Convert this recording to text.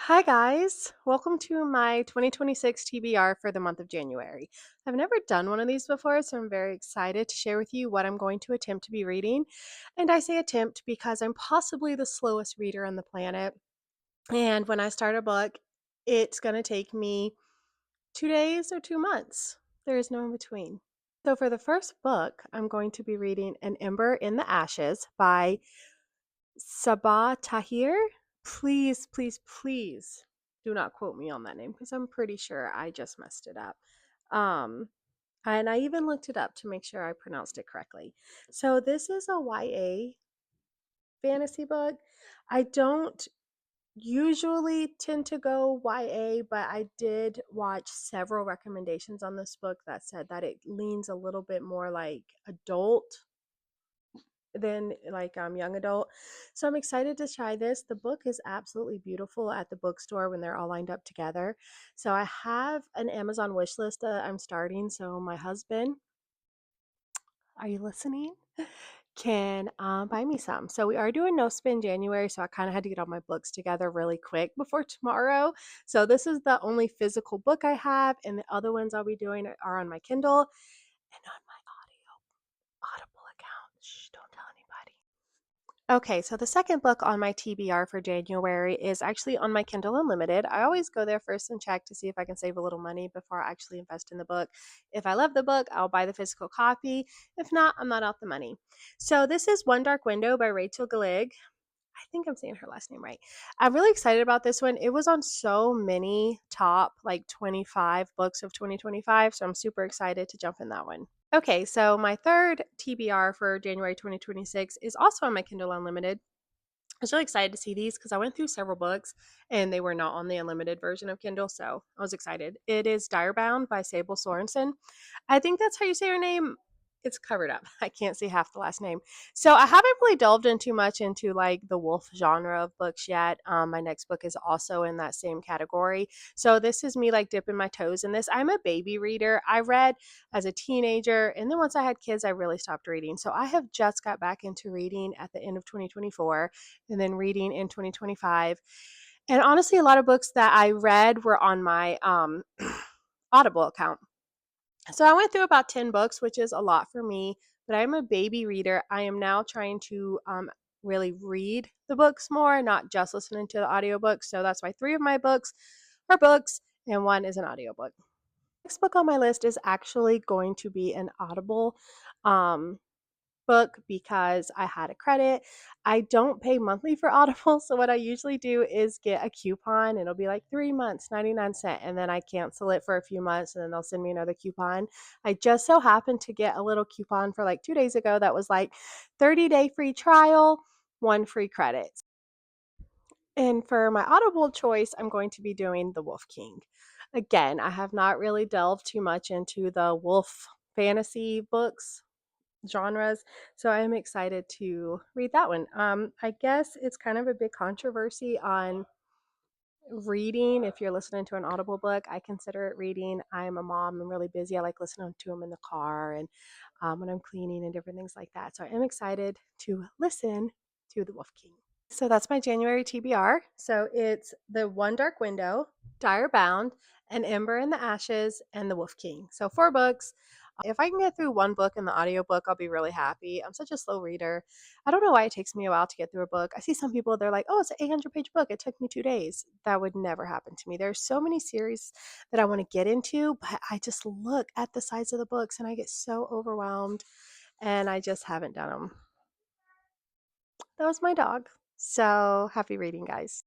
Hi, guys. Welcome to my 2026 TBR for the month of January. I've never done one of these before, so I'm very excited to share with you what I'm going to attempt to be reading. And I say attempt because I'm possibly the slowest reader on the planet. And when I start a book, it's going to take me 2 days or 2 months. There is no in between. So, for the first book, I'm going to be reading An Ember in the Ashes by Sabah Tahir. Please, please, please do not quote me on that name because I'm pretty sure I just messed it up. Um, and I even looked it up to make sure I pronounced it correctly. So this is a YA fantasy book. I don't usually tend to go YA, but I did watch several recommendations on this book that said that it leans a little bit more like adult than like young adult. So I'm excited to try this. The book is absolutely beautiful at the bookstore when they're all lined up together. So I have an Amazon wish list that I'm starting. So my husband, are you listening? Can buy me some. So we are doing no spin January, so I kind of had to get all my books together really quick before tomorrow. So this is the only physical book I have, and the other ones I'll be doing are on my Kindle and on my Audible account. Shh, don't tell anybody. Okay, so the second book on my TBR for January is actually on my Kindle Unlimited. I always go there first and check to see if I can save a little money before I actually invest in the book. If I love the book, I'll buy the physical copy. If not, I'm not out the money. So this is One Dark Window by Rachel Gillig. I think I'm saying her last name right. I'm really excited about this one. It was on so many top like 25 books of 2025, so I'm super excited to jump in that one. Okay, so my third TBR for January 2026 is also on my Kindle Unlimited. I was really excited to see these because I went through several books and they were not on the unlimited version of Kindle, so I was excited. It is Direbound by Sable Sorensen. I think that's how you say her name. It's covered up. I can't see half the last name. So I haven't really delved in too much into like the wolf genre of books yet. My next book is also in that same category. So this is me like dipping my toes in this. I'm a baby reader. I read as a teenager, and then once I had kids, I really stopped reading. So I have just got back into reading at the end of 2024 and then reading in 2025. And honestly, a lot of books that I read were on my Audible account. So I went through about 10 books, which is a lot for me, but I'm a baby reader. I am now trying to really read the books more, not just listening to the audiobooks. So that's why three of my books are books and one is an audiobook. Next book on my list is actually going to be an Audible um, book because I had a credit. I don't pay monthly for Audible, so what I usually do is get a coupon. It'll be like 3 months, 99 cents, and then I cancel it for a few months and then they'll send me another coupon. I just so happened to get a little coupon for like 2 days ago that was like 30-day free trial, one free credit. And for my Audible choice, I'm going to be doing The Wolf King. Again, I have not really delved too much into the wolf fantasy books genres. So I'm excited to read that one. I guess it's kind of a big controversy on reading. If you're listening to an Audible book, I consider it reading. I'm a mom. I'm really busy. I like listening to them in the car and when I'm cleaning and different things like that. So I am excited to listen to The Wolf King. So that's my January TBR. So it's The One Dark Window, Dire Bound, An Ember in the Ashes, and The Wolf King. So 4 books. If I can get through one book in the audiobook, I'll be really happy. I'm such a slow reader. I don't know why it takes me a while to get through a book. I see some people, they're like, oh, it's an 800-page book. It took me 2 days. That would never happen to me. There's so many series that I want to get into, but I just look at the size of the books and I get so overwhelmed and I just haven't done them. That was my dog. So happy reading, guys.